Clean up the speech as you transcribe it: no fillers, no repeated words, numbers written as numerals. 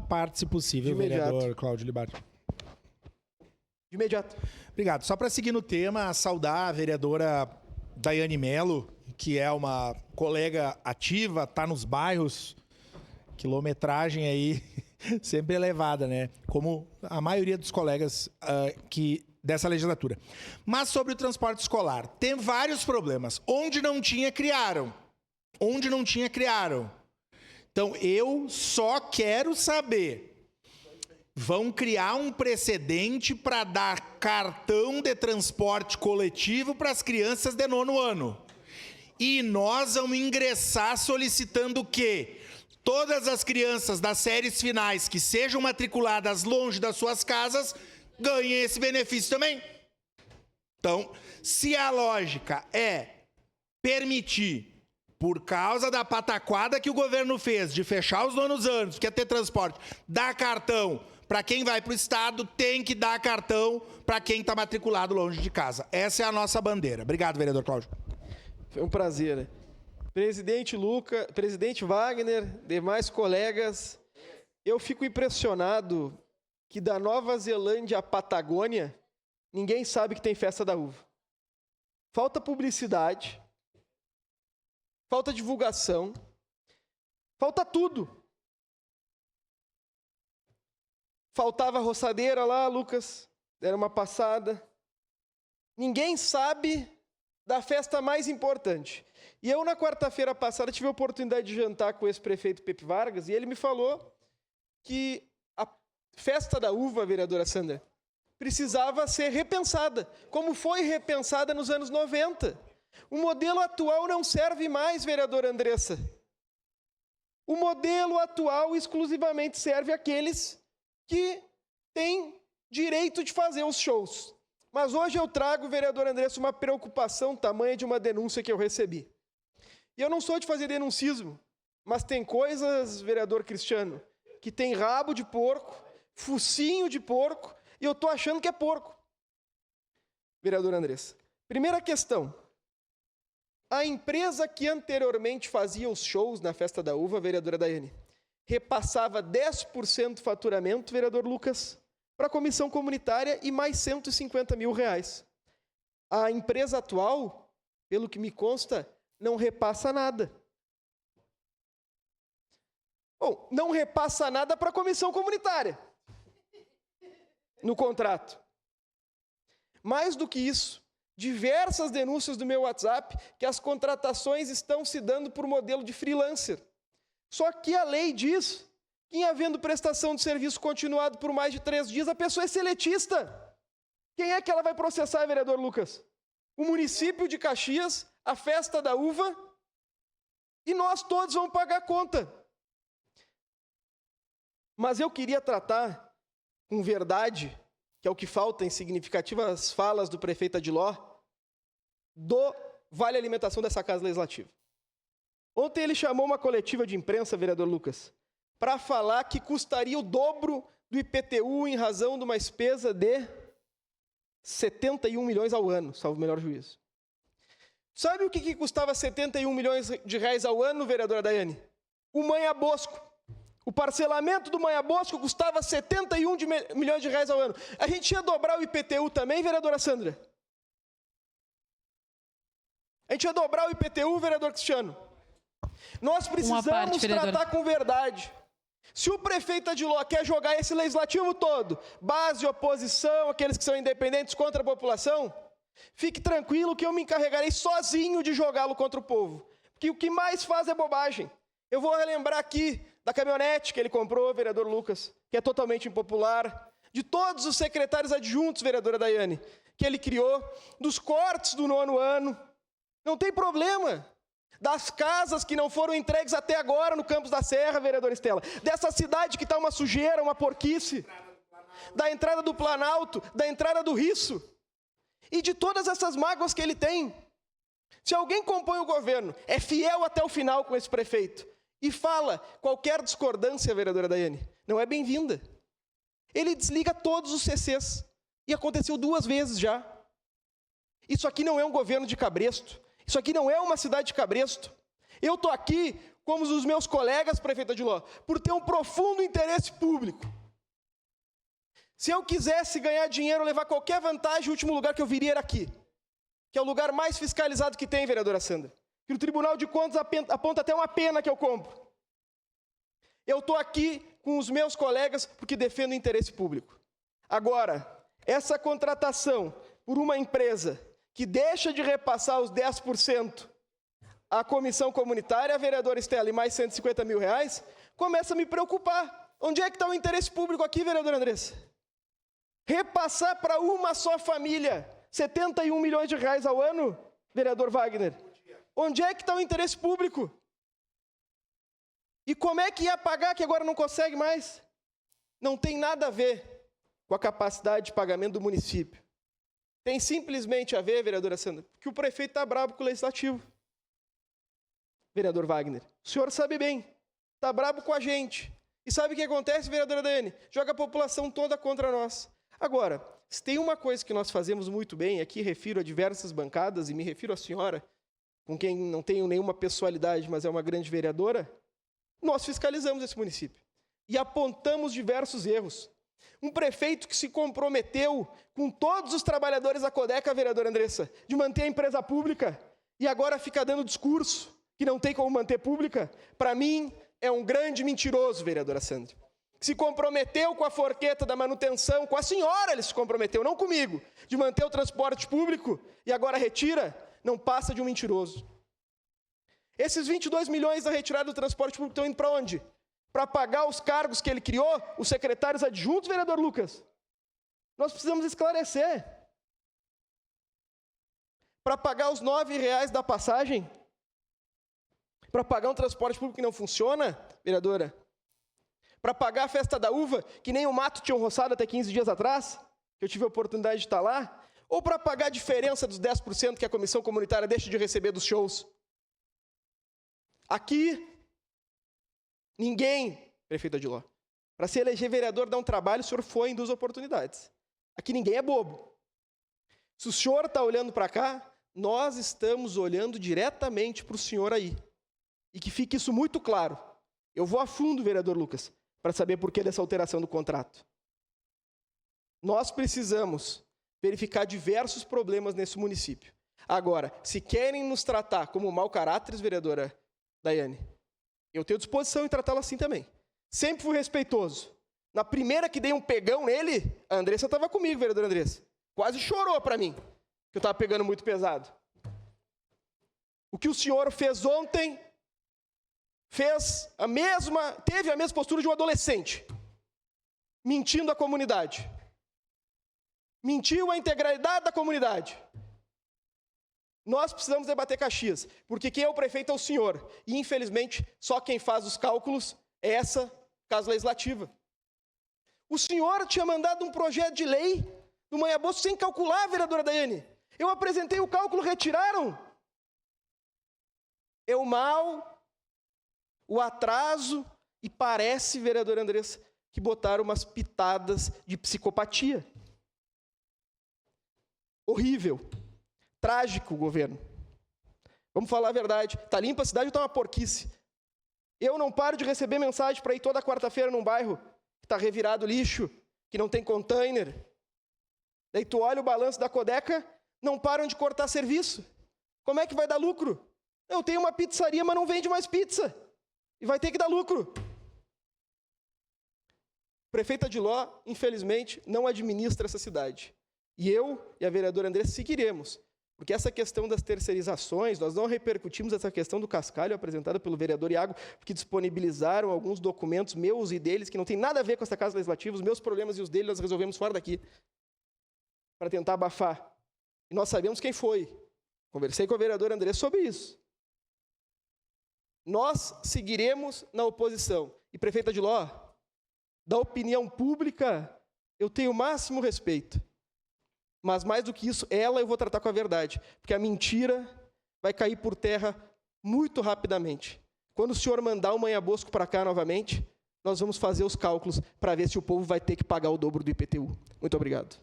A parte, se possível, vereador Cláudio Libardi. De imediato. Obrigado. Só para seguir no tema, saudar a vereadora Daiane Mello, que é uma colega ativa, tá nos bairros, quilometragem aí sempre elevada, né? Como a maioria dos colegas dessa legislatura. Mas sobre o transporte escolar, tem vários problemas. Onde não tinha, criaram. Onde não tinha, criaram. Então, eu só quero saber... Vão criar um precedente para dar cartão de transporte coletivo para as crianças de 9º ano. E nós vamos ingressar solicitando que todas as crianças das séries finais que sejam matriculadas longe das suas casas ganhem esse benefício também. Então, se a lógica é permitir, por causa da pataquada que o governo fez de fechar os 9º anos, que é ter transporte, dar cartão para quem vai para o estado, tem que dar cartão para quem está matriculado longe de casa. Essa é a nossa bandeira. Obrigado, vereador Cláudio. Foi um prazer. Presidente Luca, presidente Wagner, demais colegas, eu fico impressionado que da Nova Zelândia à Patagônia, ninguém sabe que tem festa da uva. Falta publicidade, falta divulgação, falta tudo. Faltava roçadeira lá, Lucas, era uma passada. Ninguém sabe da festa mais importante. E eu, na quarta-feira passada, tive a oportunidade de jantar com o ex-prefeito Pepe Vargas, e ele me falou que a festa da uva, vereadora Sandra, precisava ser repensada, como foi repensada nos anos 90. O modelo atual não serve mais, vereadora Andressa. O modelo atual exclusivamente serve àqueles que têm direito de fazer os shows. Mas hoje eu trago, vereador Andressa, uma preocupação tamanha de uma denúncia que eu recebi. E eu não sou de fazer denuncismo, mas tem coisas, vereador Cristiano, que tem rabo de porco, focinho de porco, e eu estou achando que é porco. Vereador Andressa, primeira questão. A empresa que anteriormente fazia os shows na Festa da Uva, vereadora Daiane, repassava 10% do faturamento, vereador Lucas, para a comissão comunitária e mais R$150 mil. A empresa atual, pelo que me consta, não repassa nada. Bom, não repassa nada para a comissão comunitária no contrato. Mais do que isso, diversas denúncias do meu WhatsApp que as contratações estão se dando por modelo de freelancer. Só que a lei diz que, em havendo prestação de serviço continuado por mais de 3 dias, a pessoa é seletista. Quem é que ela vai processar, vereador Lucas? O município de Caxias, a Festa da Uva, e nós todos vamos pagar a conta. Mas eu queria tratar com verdade, que é o que falta em significativas falas do prefeito Adiló, do Vale Alimentação dessa Casa Legislativa. Ontem ele chamou uma coletiva de imprensa, vereador Lucas, para falar que custaria o dobro do IPTU em razão de uma despesa de 71 milhões ao ano, salvo o melhor juízo. Sabe o que custava 71 milhões de reais ao ano, vereadora Daiane? O Manha Bosco. O parcelamento do Manha Bosco custava 71 milhões de reais ao ano. A gente ia dobrar o IPTU também, vereadora Sandra? A gente ia dobrar o IPTU, vereador Cristiano? Nós precisamos tratar com verdade. Se o prefeito Adiló quer jogar esse legislativo todo, base, oposição, aqueles que são independentes contra a população, fique tranquilo que eu me encarregarei sozinho de jogá-lo contra o povo. Porque o que mais faz é bobagem. Eu vou relembrar aqui da caminhonete que ele comprou, vereador Lucas, que é totalmente impopular, de todos os secretários adjuntos, vereadora Daiane, que ele criou, dos cortes do 9º ano. Não tem problema. Das casas que não foram entregues até agora no Campos da Serra, vereadora Estela. Dessa cidade que está uma sujeira, uma porquice. Da entrada do Planalto, da entrada do Risso. E de todas essas mágoas que ele tem. Se alguém compõe o governo, é fiel até o final com esse prefeito, e fala qualquer discordância, vereadora Daiane, não é bem-vinda. Ele desliga todos os CCs. E aconteceu 2 vezes já. Isso aqui não é um governo de cabresto. Isso aqui não é uma cidade de cabresto. Eu estou aqui como os meus colegas, prefeita Diló, por ter um profundo interesse público. Se eu quisesse ganhar dinheiro, levar qualquer vantagem, o último lugar que eu viria era aqui, que é o lugar mais fiscalizado que tem, vereadora Sandra. Que o Tribunal de Contas aponta até uma pena que eu compro. Eu estou aqui com os meus colegas porque defendo o interesse público. Agora, essa contratação por uma empresa que deixa de repassar os 10% à comissão comunitária, a vereadora Estela, e mais R$150 mil, começa a me preocupar. Onde é que está o interesse público aqui, vereadora Andressa? Repassar para uma só família R$71 milhões ao ano, vereador Wagner? Onde é que está o interesse público? E como é que ia pagar que agora não consegue mais? Não tem nada a ver com a capacidade de pagamento do município. Tem simplesmente a ver, vereadora Sandra, que o prefeito está bravo com o legislativo. Vereador Wagner, o senhor sabe bem, está bravo com a gente. E sabe o que acontece, vereadora Daiane? Joga a população toda contra nós. Agora, se tem uma coisa que nós fazemos muito bem, aqui refiro a diversas bancadas, e me refiro à senhora, com quem não tenho nenhuma pessoalidade, mas é uma grande vereadora, nós fiscalizamos esse município e apontamos diversos erros. Um prefeito que se comprometeu com todos os trabalhadores da Codeca, vereadora Andressa, de manter a empresa pública, e agora fica dando discurso que não tem como manter pública, para mim é um grande mentiroso, vereadora Sandra. Se comprometeu com a forqueta da manutenção, com a senhora ele se comprometeu, não comigo, de manter o transporte público, e agora retira, não passa de um mentiroso. Esses 22 milhões da retirada do transporte público estão indo para onde? Para pagar os cargos que ele criou, os secretários adjuntos, vereador Lucas? Nós precisamos esclarecer. Para pagar os R$9 da passagem? Para pagar um transporte público que não funciona, vereadora? Para pagar a festa da uva, que nem o mato tinha roçado até 15 dias atrás, que eu tive a oportunidade de estar lá? Ou para pagar a diferença dos 10% que a comissão comunitária deixa de receber dos shows? Aqui, ninguém, prefeito Adiló, para se eleger vereador dá um trabalho, o senhor foi em 2 oportunidades. Aqui ninguém é bobo. Se o senhor está olhando para cá, nós estamos olhando diretamente para o senhor aí. E que fique isso muito claro. Eu vou a fundo, vereador Lucas, para saber por que dessa alteração do contrato. Nós precisamos verificar diversos problemas nesse município. Agora, se querem nos tratar como mau caráteres, vereadora Daiane, eu tenho disposição em tratá-lo assim também. Sempre fui respeitoso. Na primeira que dei um pegão nele, a Andressa estava comigo, vereadora Andressa. Quase chorou para mim, que eu estava pegando muito pesado. O que o senhor fez ontem, teve a mesma postura de um adolescente, mentindo à comunidade. Mentiu a integralidade da comunidade. Nós precisamos debater Caxias, porque quem é o prefeito é o senhor. E, infelizmente, só quem faz os cálculos é essa Casa Legislativa. O senhor tinha mandado um projeto de lei do Manhã Bosco sem calcular, vereadora Daiane. Eu apresentei o cálculo, retiraram. É o mal, o atraso, e parece, vereadora Andressa, que botaram umas pitadas de psicopatia. Horrível. Trágico o governo. Vamos falar a verdade. Está limpa a cidade ou está uma porquice? Eu não paro de receber mensagem para ir toda quarta-feira num bairro que está revirado lixo, que não tem container. Daí tu olha o balanço da Codeca, não param de cortar serviço. Como é que vai dar lucro? Eu tenho uma pizzaria, mas não vende mais pizza. E vai ter que dar lucro. O prefeito Adiló, infelizmente, não administra essa cidade. E eu e a vereadora Andressa seguiremos. Porque essa questão das terceirizações, nós não repercutimos essa questão do cascalho apresentada pelo vereador Iago, porque disponibilizaram alguns documentos meus e deles, que não tem nada a ver com essa Casa Legislativa, os meus problemas e os deles nós resolvemos fora daqui, para tentar abafar. E nós sabemos quem foi. Conversei com a vereadora Andressa sobre isso. Nós seguiremos na oposição. E, prefeito Adiló, da opinião pública, eu tenho o máximo respeito. Mas, mais do que isso, eu vou tratar com a verdade. Porque a mentira vai cair por terra muito rapidamente. Quando o senhor mandar o Manhã Bosco para cá novamente, nós vamos fazer os cálculos para ver se o povo vai ter que pagar o dobro do IPTU. Muito obrigado.